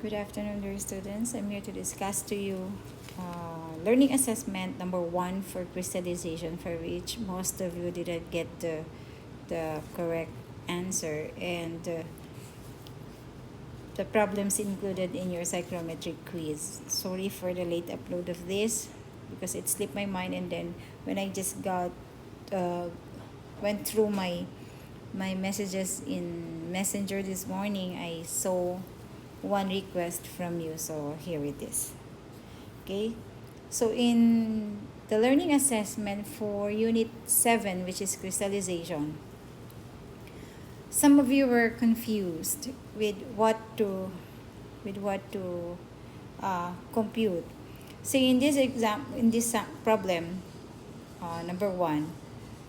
Good afternoon, dear students. I'm here to discuss to you learning assessment number 1 for crystallization, for which most of you didn't get the correct answer, and the problems included in your psychometry quiz. Sorry for the late upload of this because it slipped my mind, and then when I just uh, went through my messages in Messenger this morning, I saw one request from you, so here it is. Okay, so in the learning assessment for unit 7, which is crystallization, some of you were confused with what to compute. So in this problem, number 1,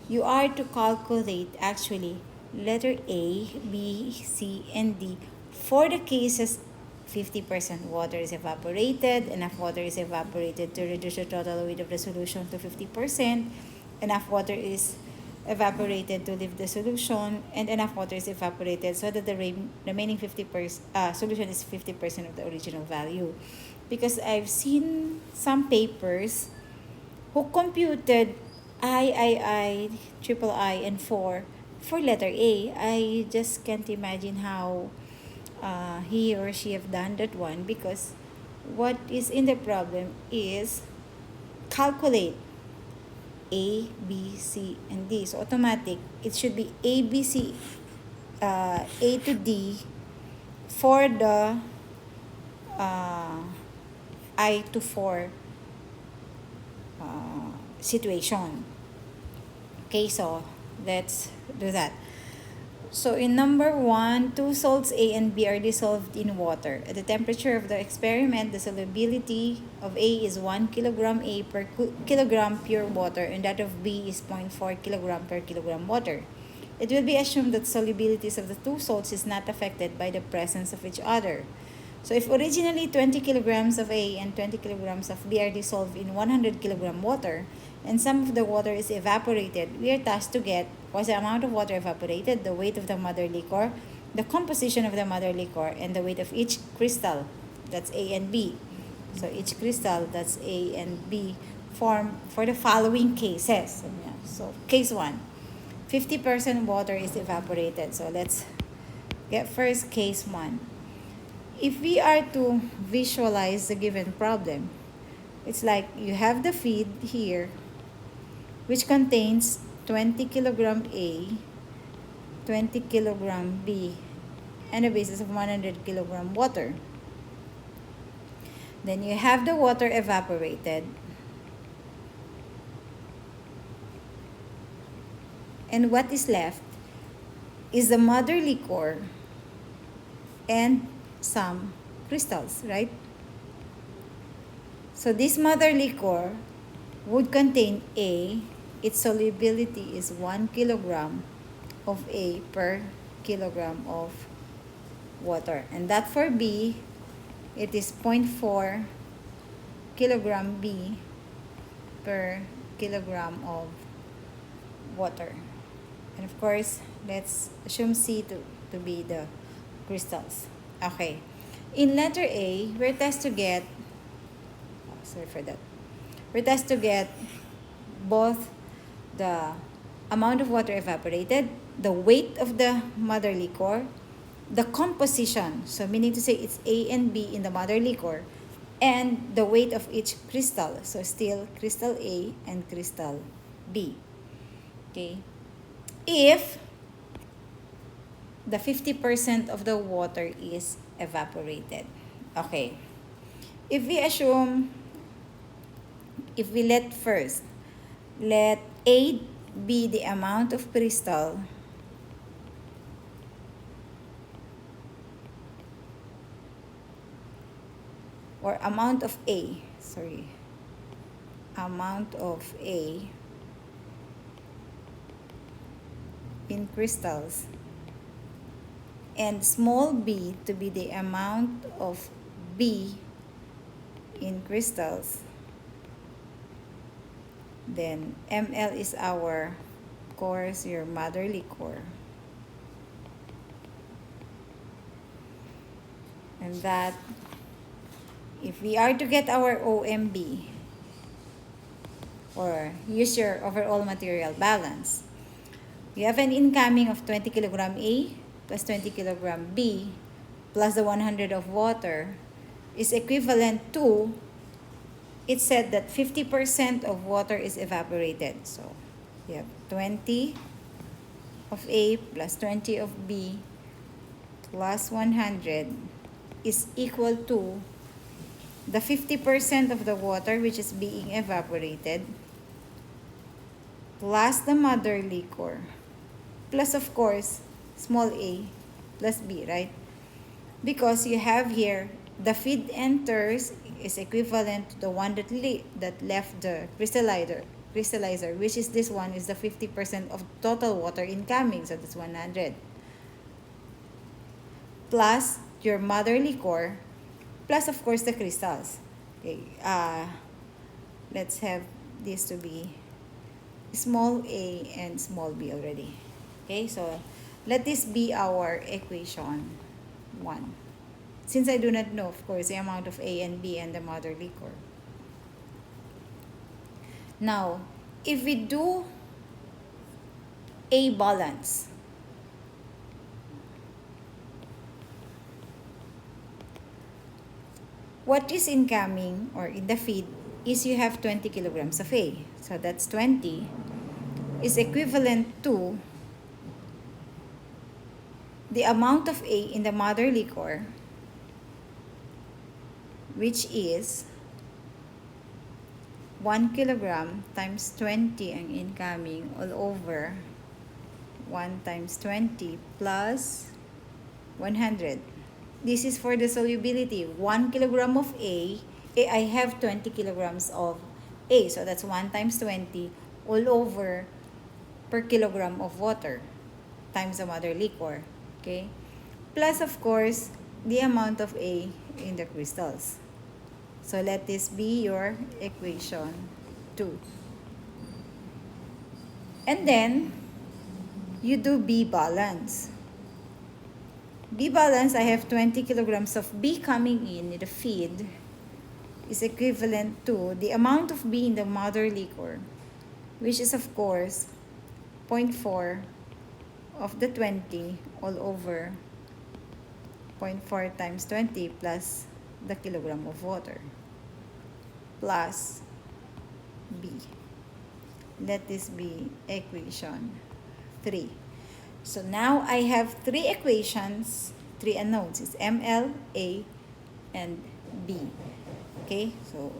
you are to calculate actually letter A, B, C, and D for the cases 50% water is evaporated, enough water is evaporated to reduce the total weight of the solution to 50%, enough water is evaporated to leave the solution, and enough water is evaporated so that the remaining 50% solution is 50% of the original value. Because I've seen some papers who computed I, triple I, and 4 for letter A. I just can't imagine how he or she have done that one, because what is in the problem is calculate A, B, C, and D. So automatic, it should be A, B, C, A to D for the I to 4 situation. Okay, so let's do that. So in number 1, two salts A and B are dissolved in water. At the temperature of the experiment, the solubility of A is 1 kilogram A per kilogram pure water, and that of B is 0.4 kilogram per kilogram water. It will be assumed that solubilities of the two salts is not affected by the presence of each other. So if originally 20 kilograms of A and 20 kilograms of B are dissolved in 100 kilogram water, and some of the water is evaporated, we are tasked to get what's the amount of water evaporated, the weight of the mother liquor, the composition of the mother liquor, and the weight of each crystal. That's A and B. So each crystal, that's A and B, form for the following cases. So case 1, 50% water is evaporated. So let's get first case 1. If we are to visualize the given problem, it's like you have the feed here, which contains 20 kilogram A, 20 kilogram B, and a basis of 100 kilogram water. Then you have the water evaporated, and what is left is the mother liquor and some crystals, right? So this mother liquor would contain A. Its solubility is 1 kilogram of A per kilogram of water. And that for B, it is 0.4 kilogram B per kilogram of water. And of course, let's assume C to be the crystals. Okay. In letter A, we're tasked to get, we're tasked to get both the amount of water evaporated, the weight of the mother liquor, the composition, so meaning to say it's A and B in the mother liquor, and the weight of each crystal, so still crystal A and crystal B. Okay. If the 50% of the water is evaporated. Okay. If we assume, if we let A be the amount of crystal or amount of A in crystals, and small b to be the amount of B in crystals, then ml is our, of course, your mother liquor. And that, if we are to get our OMB, or use your overall material balance, you have an incoming of 20 kilogram A plus 20 kilogram B plus the 100 of water is equivalent to, it said that 50% of water is evaporated. So you have 20 of A plus 20 of B plus 100 is equal to the 50% of the water which is being evaporated plus the mother liquor plus, of course, small a plus b, right? Because you have here the feed enters is equivalent to the one that left the crystallizer, which is this one is the 50% of total water incoming, so that's 100 plus your mother liquor plus, of course, the crystals. Okay, let's have this to be small a and small b already. Okay, so let this be our equation 1. Since I do not know, of course, the amount of A and B and the mother liquor. Now, if we do A balance, what is incoming or in the feed is you have 20 kilograms of A. So that's 20 is equivalent to the amount of A in the mother liquor, which is 1 kilogram times 20 ang incoming all over 1 times 20 plus 100. This is for the solubility. 1 kilogram of A, I have 20 kilograms of A. So that's 1 times 20 all over per kilogram of water times the mother liquor. Okay? Plus, of course, the amount of A in the crystals. So let this be your equation 2. And then, you do B balance. B balance, I have 20 kilograms of B coming in the feed is equivalent to the amount of B in the mother liquor, which is, of course, 0.4 of the 20 all over 0.4 times 20 plus the kilogram of water plus B. Let this be equation 3. So now I have 3 equations, 3 unknowns. It's ML, A, and B. Okay, so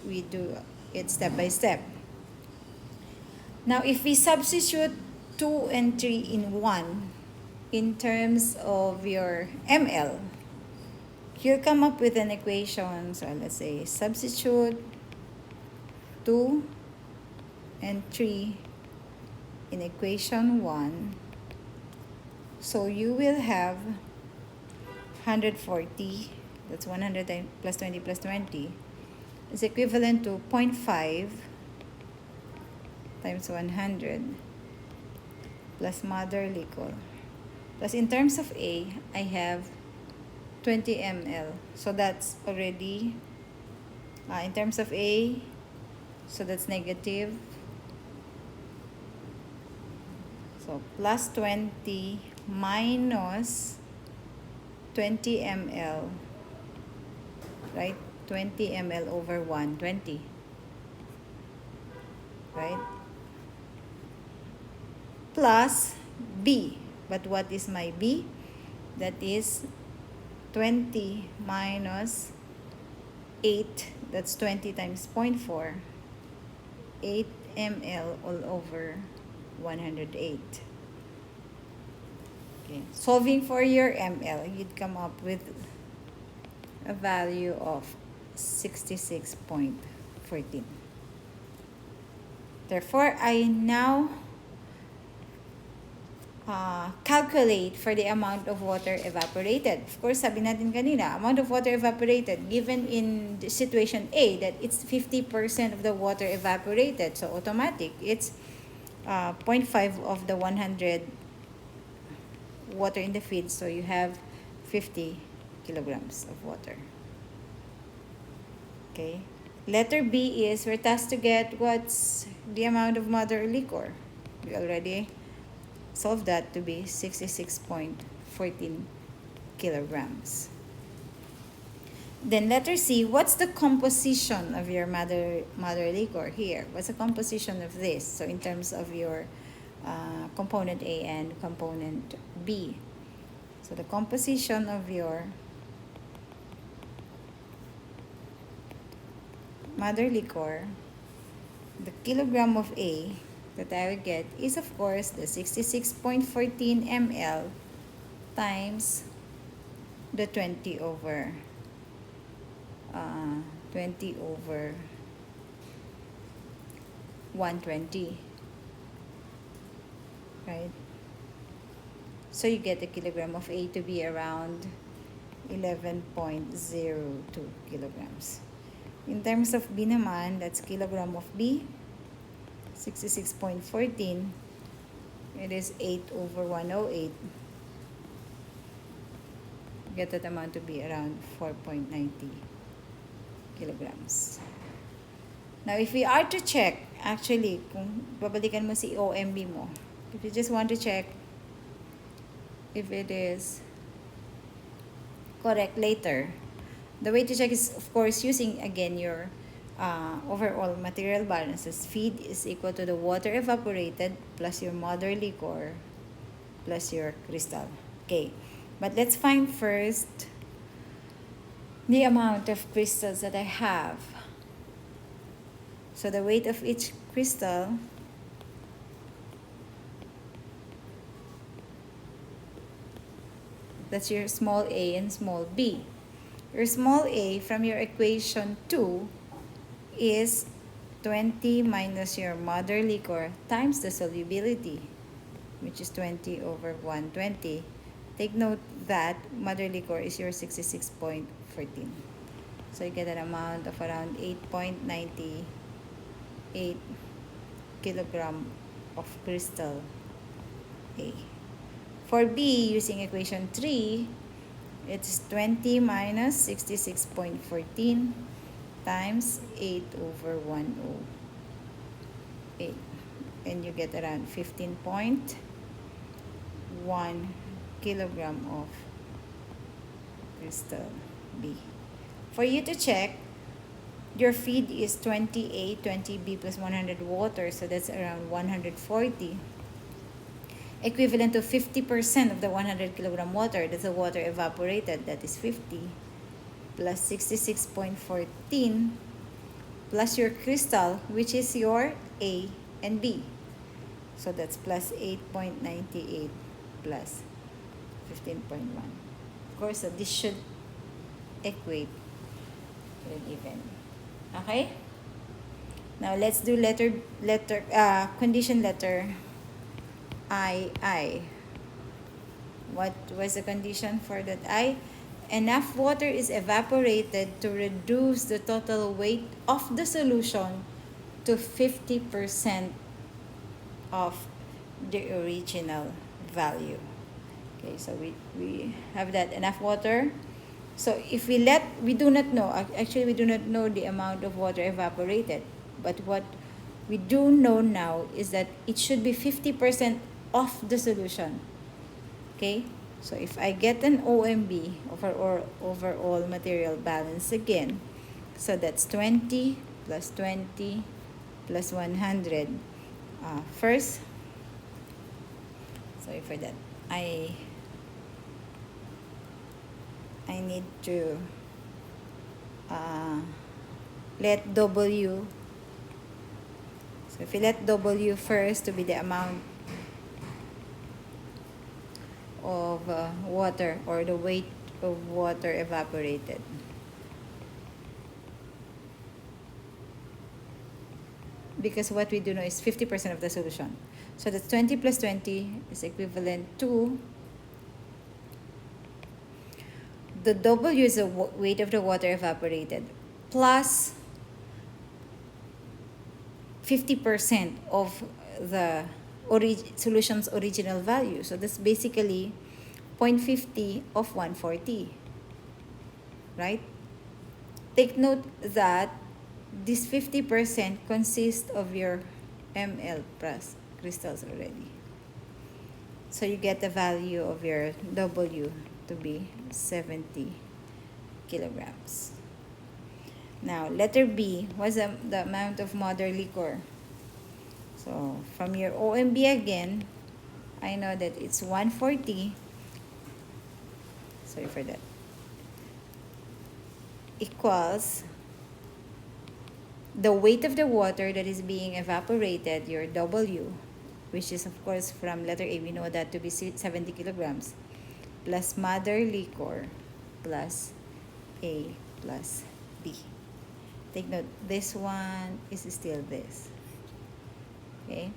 we do it step by step. Now, if we substitute 2 and 3 in 1 in terms of your ML, you'll come up with an equation. So let's say substitute 2 and 3 in equation 1. So you will have 140, that's 100 plus 20 plus 20, is equivalent to 0.5 times 100 plus mother liquor. Plus in terms of A, I have 20 ml. So that's already, in terms of A, so that's negative. So plus 20 minus 20 ml, right? 20 ml over 120, right? Plus B. But what is my B? That is 20 minus 8. That's 20 times 0.4. 8 ml all over 108. Okay. Solving for your ml, you'd come up with a value of 66.14. Therefore, I now calculate for the amount of water evaporated. Of course, sabi natin kanina, amount of water evaporated, given in the situation A, that it's 50% of the water evaporated. So, automatic, it's 0.5 of the 100 water in the feed. So, you have 50 kilograms of water. Okay. Letter B is we're tasked to get what's the amount of mother liquor. We already solved that to be 66.14 kilograms. Then letter C, what's the composition of your mother liquor here? What's the composition of this? So in terms of your component A and component B. So the composition of your mother liquor, the kilogram of A that I will get is of course the 66.14 ml times the 20 over 120, right? So you get the kilogram of A to be around 11.02 kilograms. In terms of B naman, that's kilogram of B, 66.14. It is 8 over 108. Get that amount to be around 4.90 kilograms. Now, if we are to check, actually, kung babalikan mo si OMB mo, if you just want to check if it is correct later, the way to check is, of course, using, again, your overall material balances. Feed is equal to the water evaporated plus your mother liquor plus your crystal. Okay, but let's find first the amount of crystals that I have. So the weight of each crystal that's your small a and small b. Your small a from your equation 2 is 20 minus your mother liquor times the solubility, which is 20 over 120. Take note that mother liquor is your 66.14. So you get an amount of around 8.98 kilogram of crystal A. For B, using equation 3, it's 20 minus 66.14 times 8 over 108. And you get around 15.1 kilogram of crystal B. For you to check, your feed is 20A, 20B plus 100 water, so that's around 140. Equivalent to 50% of the 100 kilogram water. That's the water evaporated, that is 50, plus 66.14, plus your crystal, which is your A and B. So that's plus 8.98 plus 15.1. Of course, so this should equate to an even. Okay? Now let's do condition letter I. What was the condition for that I? Enough water is evaporated to reduce the total weight of the solution to 50% of the original value. Okay, so we have that enough water. So if we do not know, actually we do not know the amount of water evaporated, but what we do know now is that it should be 50% of the solution. Okay, so if I get an OMB, overall material balance again, so that's 20 plus 20 plus 100. First, sorry for that, I need to let W, so if you let W first to be the amount of water or the weight of water evaporated. Because what we do know is 50% of the solution. So that's 20 plus 20 is equivalent to, the W is the weight of the water evaporated plus 50% of the solution's original value. So that's basically 0.50 of 140. right? Take note that this 50% consists of your ml plus crystals already. So you get the value of your W to be 70 kilograms. Now, letter B, what's the amount of mother liquor? So, from your OMB again, I know that it's 140. Sorry for that. Equals the weight of the water that is being evaporated, your W, which is of course from letter A, we know that to be 70 kilograms, plus mother liquor plus A plus B. Take note, this one is still this. Okay?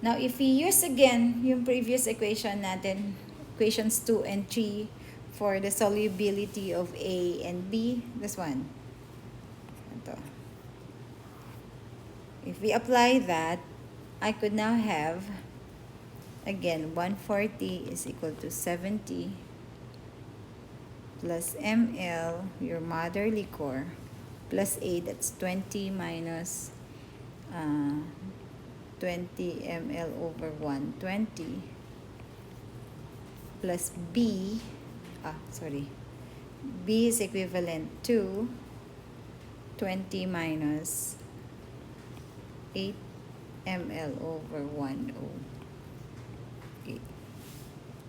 Now, if we use again yung previous equation natin, equations 2 and 3, for the solubility of A and B, this one. Ito. If we apply that, I could now have, again, 140 is equal to 70 plus ml, your mother liquor, plus A, that's 20 minus 20 ml over 120, plus B, B is equivalent to 20 minus 8 ml over 108.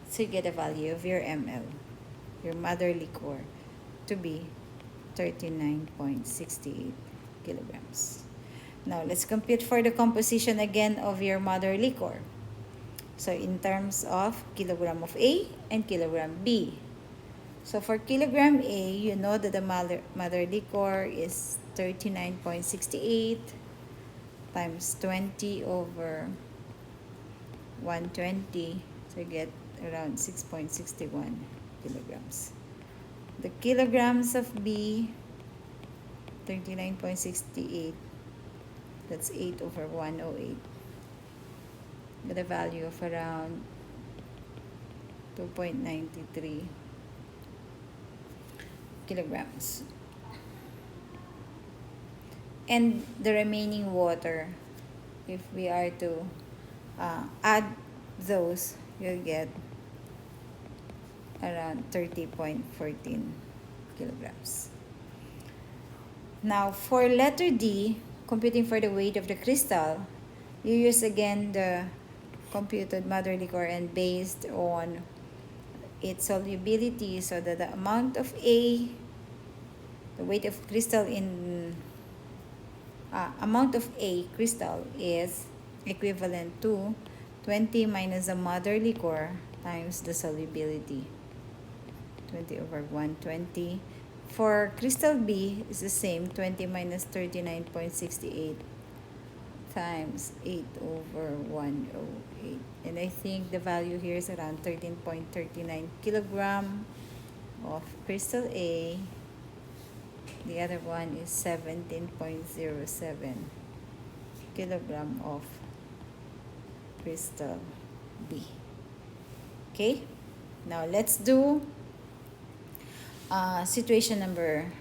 So you get a value of your ml, your mother liquor, to be 39.68 kilograms. Now, let's compute for the composition again of your mother liquor. So, in terms of kilogram of A and kilogram B. So, for kilogram A, you know that the mother liquor is 39.68 times 20 over 120. So, you get around 6.61 kilograms. The kilograms of B, 39.68, that's 8 over 108. Get a value of around 2.93 kilograms. And the remaining water, if we are to add those, you'll get around 30.14 kilograms. Now, for letter D, computing for the weight of the crystal, you use again the computed mother liquor and based on its solubility, so that the amount of A, the weight of crystal in amount of A crystal is equivalent to 20 minus the mother liquor times the solubility, 20 over 120. For crystal B, is the same, 20 minus 39.68 times 8 over 108. And I think the value here is around 13.39 kilogram of crystal A. The other one is 17.07 kilogram of crystal B. Okay? Now, let's do situation number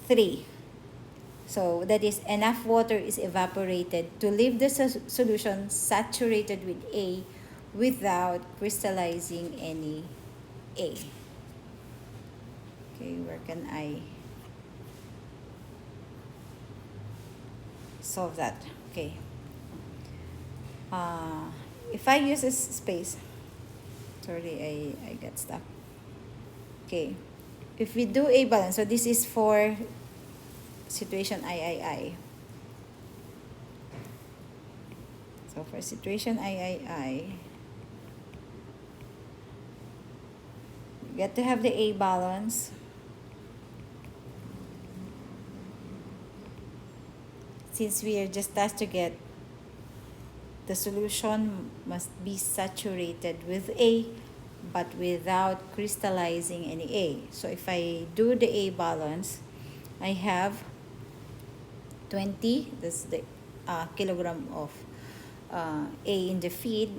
3. So that is, enough water is evaporated to leave the solution saturated with A without crystallizing any A. Okay, where can I solve that? Okay. If I use this space, sorry, I got stuck. Okay. If we do a balance, so this is for situation I. So for situation I, you get to have the A balance. Since we are just asked to get the solution must be saturated with A, but without crystallizing any A. So if I do the A balance, I have 20, that's the kilogram of A in the feed,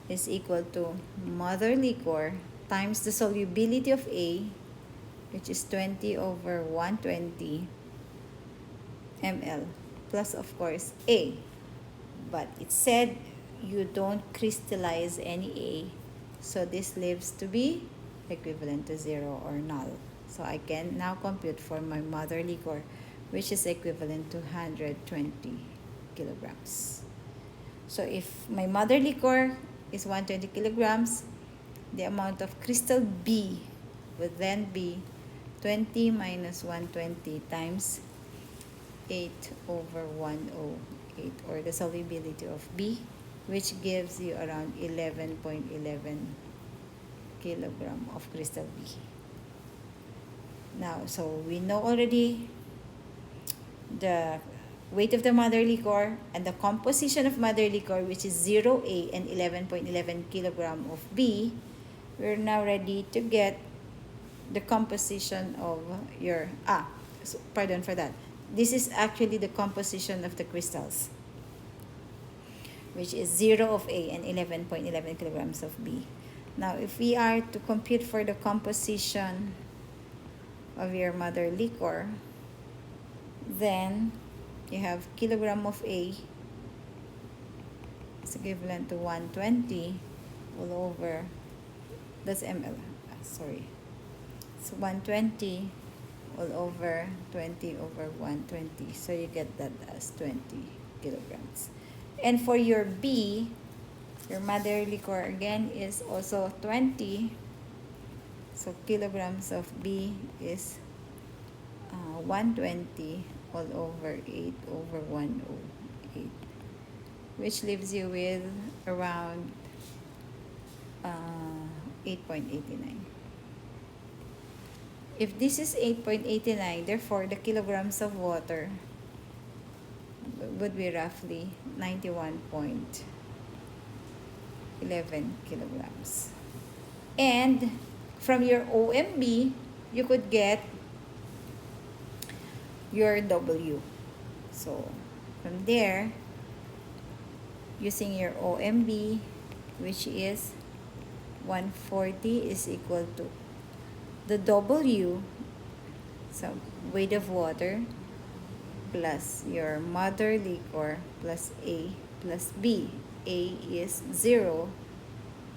is equal to mother liquor times the solubility of A, which is 20 over 120 ml, plus of course A. But it said you don't crystallize any A, so this leaves to be equivalent to 0 or null. So I can now compute for my mother liquor, which is equivalent to 120 kilograms. So if my mother liquor is 120 kilograms, the amount of crystal B would then be 20 minus 120 times 8 over 108, or the solubility of B, which gives you around 11.11 kilogram of crystal B. Now, so we know already the weight of the mother liquor and the composition of mother liquor, which is 0A and 11.11 kilogram of B. We're now ready to get the composition of your, pardon for that. This is actually the composition of the crystals, which is 0 of A and 11.11 kilograms of B. Now, if we are to compute for the composition of your mother liquor, then you have kilogram of A is equivalent to 120 all over, that's ml, sorry. So 120 all over 20 over 120. So you get that as 20 kilograms. And for your B, your mother liquor again is also 20. So kilograms of B is 120 all over 8 over 108, which leaves you with around 8.89. If this is 8.89, therefore the kilograms of water would be roughly 91.11 kilograms. And from your OMB, you could get your W. So from there, using your OMB, which is 140, is equal to the W, so weight of water, plus your mother liquor, plus A plus B. A is 0,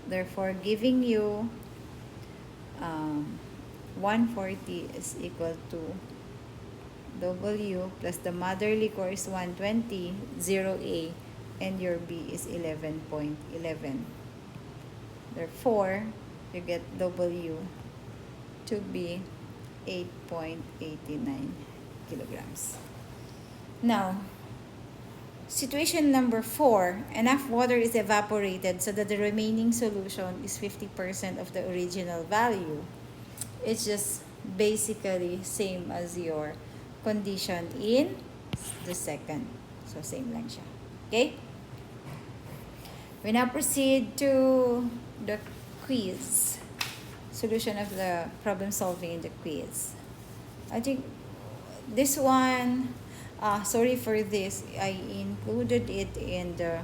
therefore giving you 140 is equal to W plus the mother liquor is 120, 0A, and your B is 11.11. Therefore, you get W to be 8.89 kilograms. Now, situation number 4, enough water is evaporated so that the remaining solution is 50% of the original value. It's just basically same as your condition in the second. So, same lang siya. Okay? We now proceed to the quiz. Solution of the problem solving in the quiz. I think this one, sorry for this, I included it in the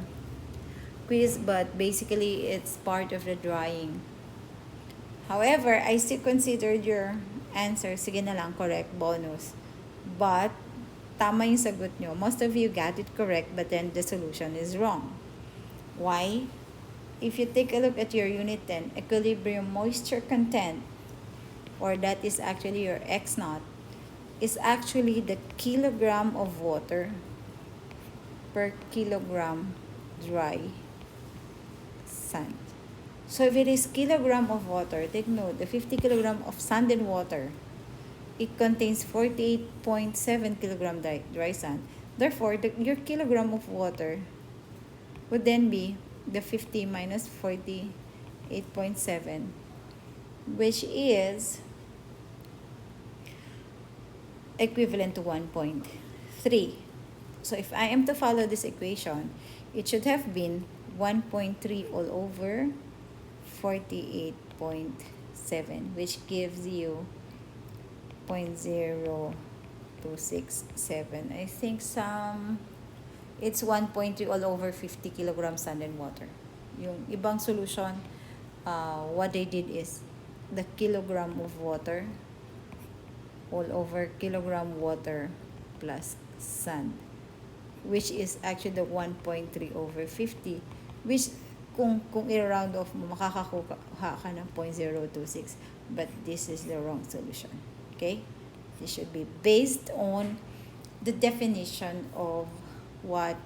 quiz, but basically it's part of the drawing. However, I still considered your answer, sige na lang, correct, bonus. But, tama yung sagot nyo. Most of you got it correct, but then the solution is wrong. Why? If you take a look at your unit 10, equilibrium moisture content, or that is actually your X naught, is actually the kilogram of water per kilogram dry sand. So if it is kilogram of water, take note, the 50 kilogram of sand and water, it contains 48.7 kilogram dry sand. Therefore, your kilogram of water would then be the 50 minus 48.7, which is equivalent to 1.3. So if I am to follow this equation, it should have been 1.3 all over 48.7, which gives you 0.0267. I think it's 1.3 all over 50 kilograms sand and water. Yung ibang solution, what they did is the kilogram of water all over kilogram water plus sand, which is actually the 1.3 over 50, which kung i-round off mo, makakakuha ka ng 0.026. But this is the wrong solution. Okay? This should be based on the definition of what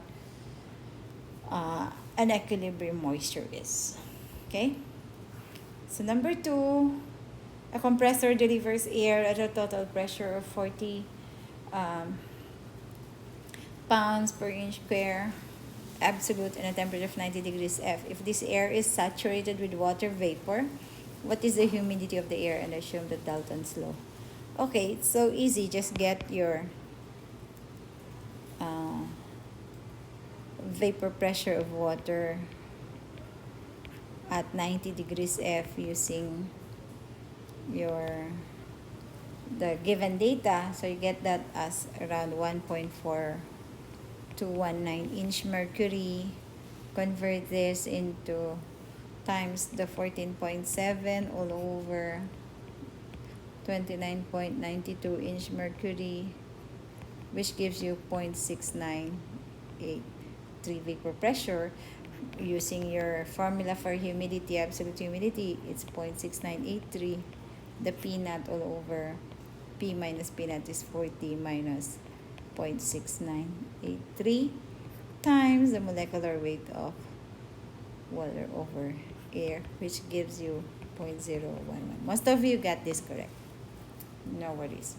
an equilibrium moisture is. Okay? So number 2, a compressor delivers air at a total pressure of 40 pounds per inch square absolute and a temperature of 90 degrees F. If this air is saturated with water vapor, what is the humidity of the air? And assume that Dalton's law. Okay, it's so easy. Just get your vapor pressure of water at 90 degrees F using the given data. So you get that as around 1.4219 inch mercury. Convert this into times the 14.7 all over 29.92 inch mercury, which gives you 0.6983 vapor pressure. Using your formula for humidity, absolute humidity, it's 0.6983. The P naught all over P minus P naught is 40 minus 0.6983 times the molecular weight of water over air, which gives you 0.011. Most of you got this correct. No worries.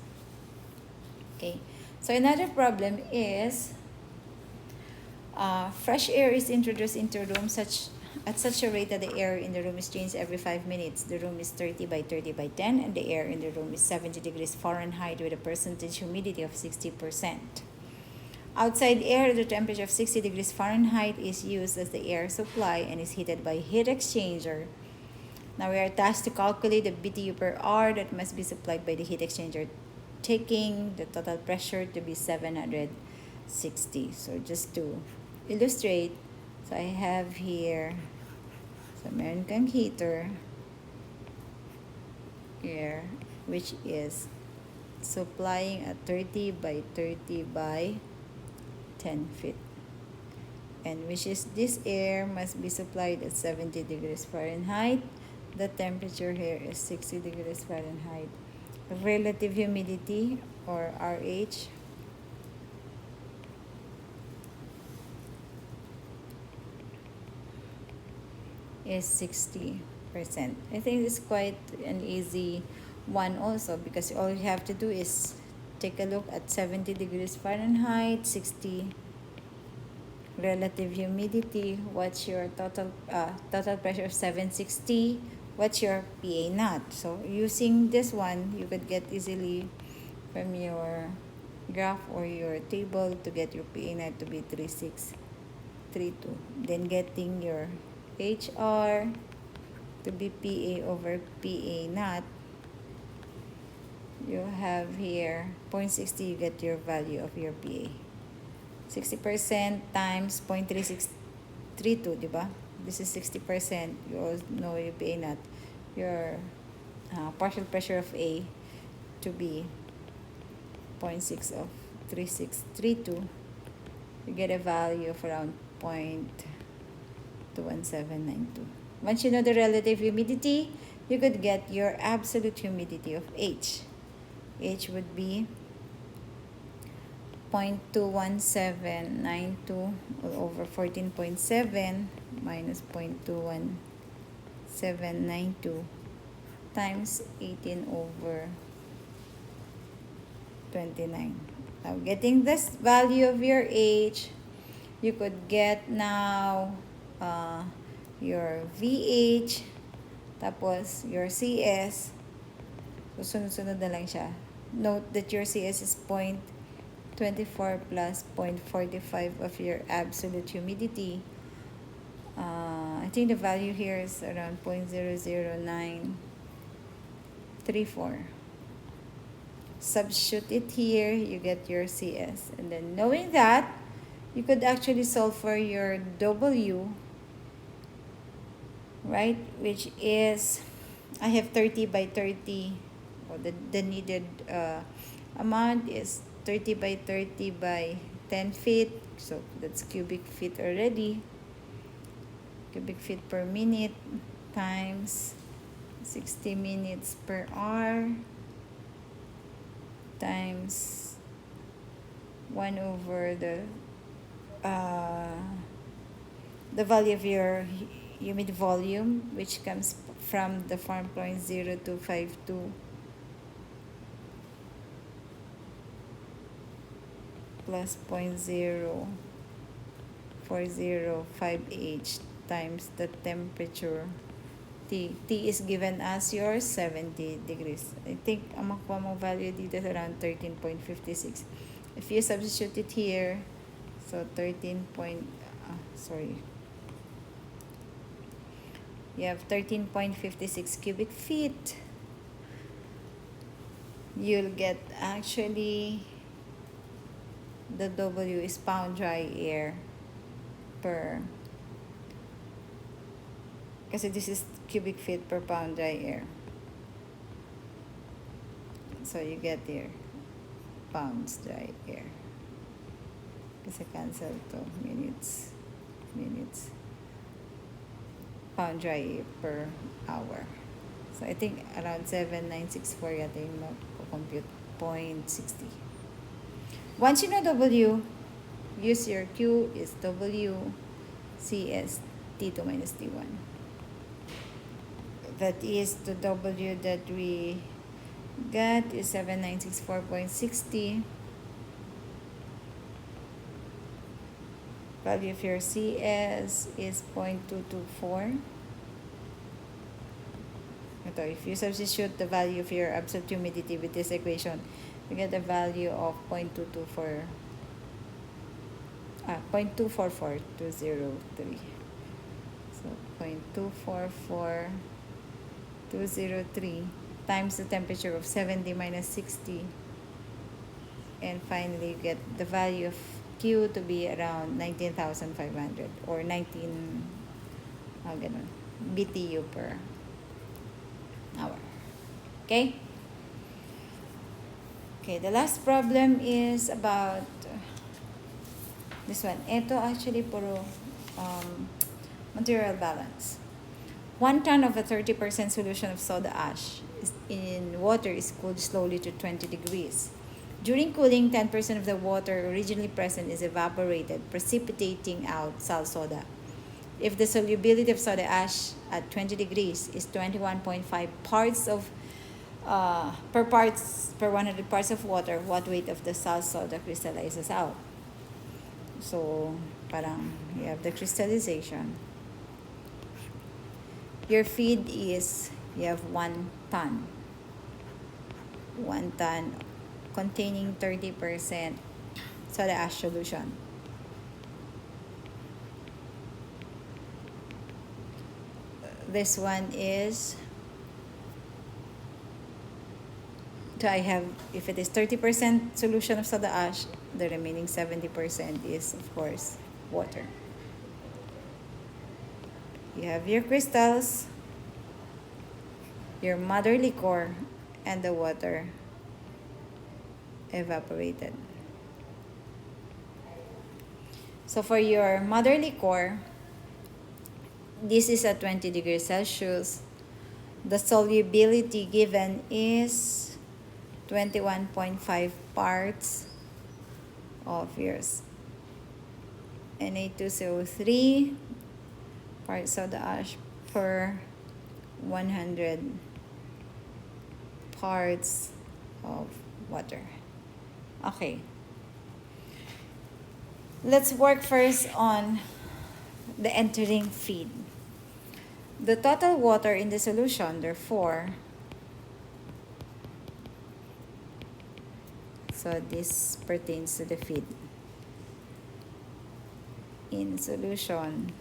Okay. So another problem is fresh air is introduced into a room at such a rate that the air in the room is changed every 5 minutes. The room is 30 by 30 by 10 and the air in the room is 70 degrees Fahrenheit with a percentage humidity of 60%. Outside air, the temperature of 60 degrees Fahrenheit is used as the air supply and is heated by heat exchanger. Now we are tasked to calculate the BTU per hour that must be supplied by the heat exchanger, taking the total pressure to be 760. So just to illustrate, so I have here, so meron kang heater here, which is supplying at 30 by 30 by 10 feet. And which is this air must be supplied at 70 degrees Fahrenheit. The temperature here is 60 degrees Fahrenheit. Relative humidity or RH is 60%. I think it's quite an easy one also, because all you have to do is take a look at 70 degrees Fahrenheit, 60 relative humidity, what's your total pressure of 760, what's your PA naught. So using this one, you could get easily from your graph or your table to get your PA naught to be 3632. Then getting your HR to be PA over PA naught, you have here 0.60, you get your value of your PA. 60% times 0.3632, diba? This is 60%. You all know your PA naught. Your partial pressure of A to be 0.6 of 3632. You get a value of around 0.21792. Once you know the relative humidity, you could get your absolute humidity of H. H would be 0.21792 all over 14.7 minus 0.21792 times 18 over 29. Now, getting this value of your H, you could get now your VH, tapos your CS. So, sunod-sunod na lang siya. Note that your CS is 0.24 plus 0.45 of your absolute humidity. I think the value here is around 0.00934. Substitute it here, you get your CS. And then knowing that, you could actually solve for your W, right? Which is I have 30 by 30. Or the needed amount is 30 by 30 by 10 feet. So that's cubic feet already. Cubic feet per minute times 60 minutes per hour times 1 over the value of your humid volume, which comes from the form 0.0252 plus 0.0405H times the temperature T. T is given as your 70 degrees. I think ang makuha mong value dito is around 13.56. If you substitute it here, so 13 point, sorry. You have 13.56 cubic feet. You'll get actually, the W is pound dry air per, kasi this is cubic feet per pound dry air. So you get here pounds dry air. Kasi cancel to minutes. Pound dry air per hour. So I think around 7964 yata yung compute 0.60. Once you know W, use your Q is W CS T2 minus T1. That is the W that we got is 7964.60. Value of your CS is 0.224. Ito, if you substitute the value of your absolute humidity with this equation, you get the value of 0.224, 0.244203. So 0.244203 times the temperature of 70 minus 60, and finally you get the value of Q to be around 19,500 or 19 BTU per hour. Okay? Okay, the last problem is about this one. Ito actually puro material balance. 1 ton of a 30% solution of soda ash in water is cooled slowly to 20 degrees. During cooling, 10% of the water originally present is evaporated, precipitating out sal soda. If the solubility of soda ash at 20 degrees is 21.5 parts of per 100 parts of water, what weight of the sal soda crystallizes out? So, parang you have the crystallization. Your feed is, you have 1 ton. 1 ton containing 30% soda ash solution. This one is, so I have, if it is 30% solution of soda ash, the remaining 70% is, of course, water. You have your crystals, your mother liquor, and the water evaporated. So for your mother liquor, this is at 20 degrees Celsius. The solubility given is 21.5 parts of yours Na2CO3 parts soda ash per 100 parts of water. Okay. Let's work first on the entering feed. The total water in the solution, therefore, so this pertains to the feed. In solution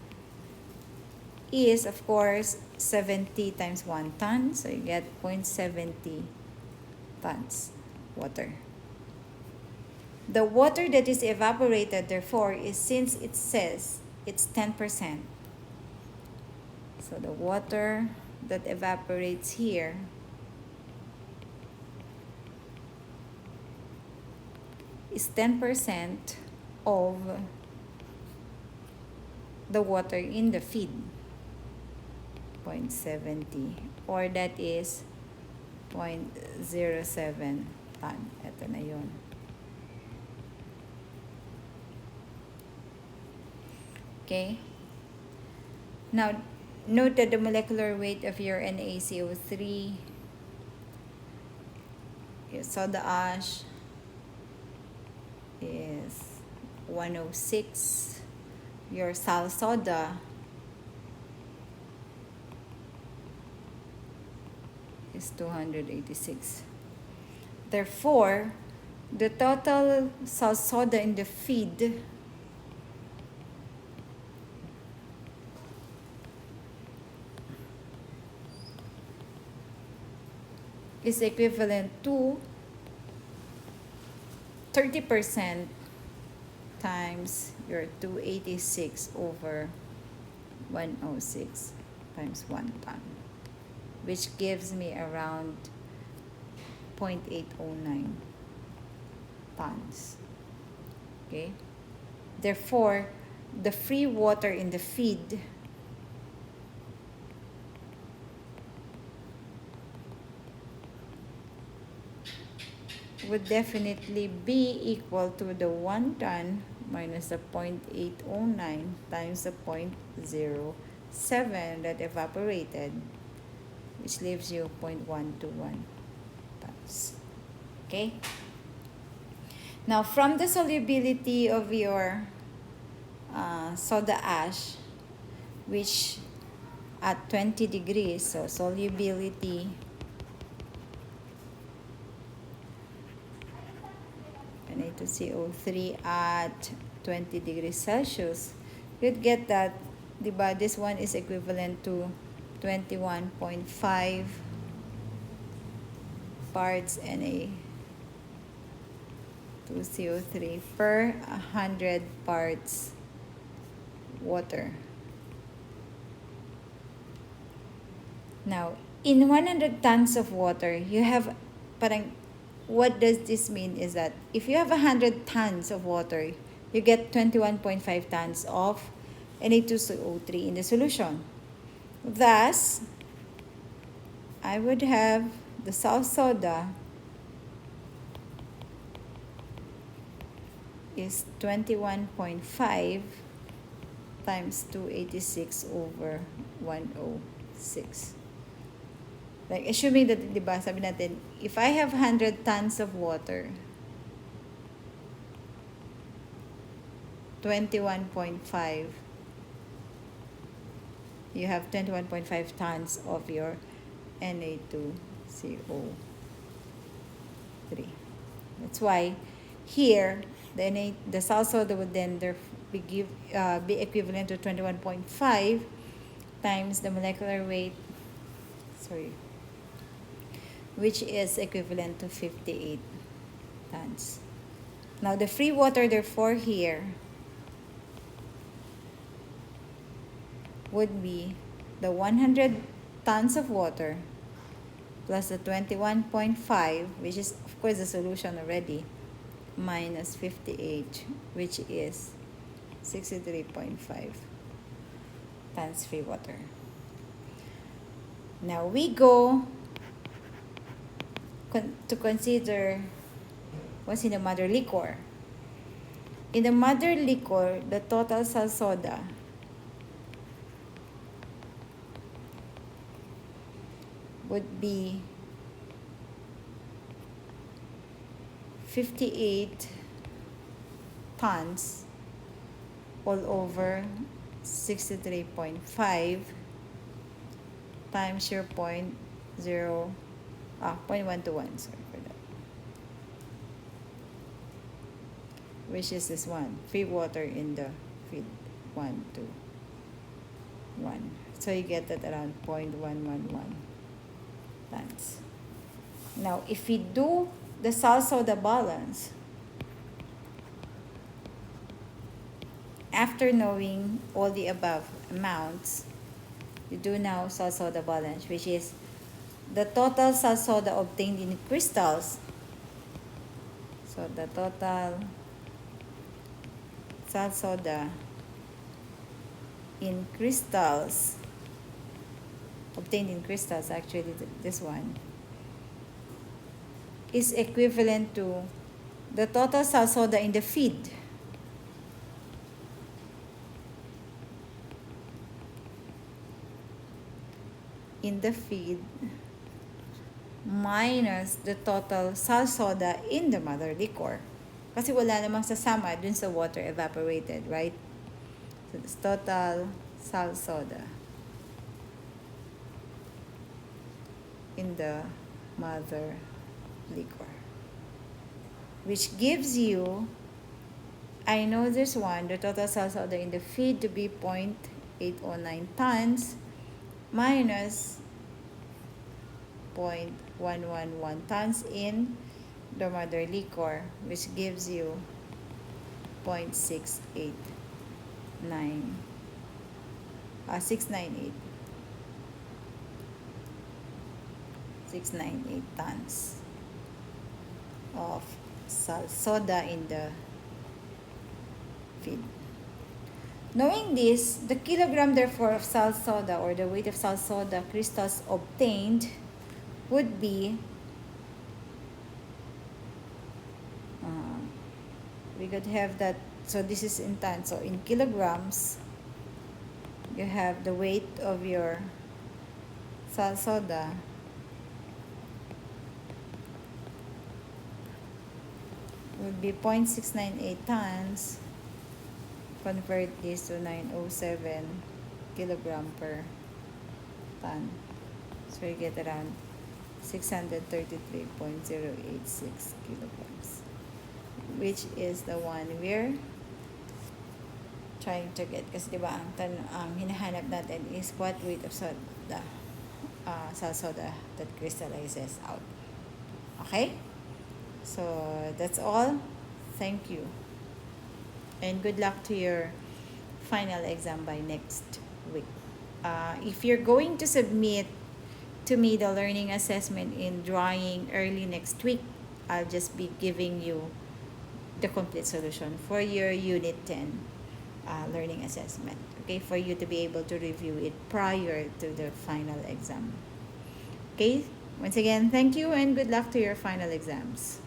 is, of course, 70 times 1 ton, so you get 0.70 tons water. The water that is evaporated, therefore, is, since it says it's 10%. So the water that evaporates here is 10% of the water in the feed, 0.70, or that is 0.07 ton. Ito na yun. Okay? Now, note that the molecular weight of your NaCO3, your soda ash, is 106. Your sal soda is 286. Therefore, the total sal soda in the feed is equivalent to 30% times your 286 over 106 times 1 ton, which gives me around 0.809 tons. Okay? Therefore, the free water in the feed would definitely be equal to the 1 ton minus the 0.809 times the 0.07 that evaporated, which leaves you 0.121 tons. Okay? Now, from the solubility of your soda ash, which at 20 degrees, so solubility Na2CO3 at 20 degrees Celsius, you'd get that, diba, this one is equivalent to 21.5 parts Na2CO3 per 100 parts water. Now, in 100 tons of water, you have parang, what does this mean is that if you have 100 tons of water, you get 21.5 tons of Na2CO3 in the solution. Thus, I would have the sal soda is 21.5 times 286 over 106. Like, assuming that, diba, sabi natin, if I have 100 tons of water, 21.5, you have 21.5 tons of your Na2CO3. That's why here, the sal soda would then be equivalent to 21.5 times the molecular weight, which is equivalent to 58 tons. Now, the free water, therefore, here would be the 100 tons of water plus the 21.5, which is, of course, the solution already, minus 58, which is 63.5 tons free water. Now, we go to consider what's in the mother liquor. In the mother liquor, the total sal soda would be 58 tons all over 63.5 times your 0.121, sorry for that, which is this one, free water in the feed, 1 to 1. So you get that around 0.111 tons. Now, if we do the sal soda balance, after knowing all the above amounts, you do now salt soda balance, which is the total salt soda obtained in crystals. So the total salt soda in crystals, obtained in crystals, actually this one, is equivalent to the total salt soda in the feed minus the total salt soda in the mother liquor. Kasi wala namang sasama dun sa water evaporated, right? So this total salt soda in the mother liquor, which gives you, I know this one, the total salt soda in the feed to be 0.809 tons minus 0.111 tons in the mother liquor, which gives you 0.698 698 tons of salt soda in the feed. Knowing this, the kilogram therefore of salt soda, or the weight of salt soda crystals obtained, would be, we could have that, so this is in tons, so in kilograms, you have the weight of your salt soda would be 0.698 tons. Convert this to 907 kilogram per ton. So you get around 633.086 kilograms, which is the one we're trying to get. Kasi diba, ang hinahanap natin is what weight of soda, salt soda that crystallizes out. Okay? So that's all. Thank you. And good luck to your final exam by next week. If you're going to submit to me the learning assessment in drawing early next week, I'll just be giving you the complete solution for your Unit 10 learning assessment. Okay, for you to be able to review it prior to the final exam. Okay, once again, thank you and good luck to your final exams.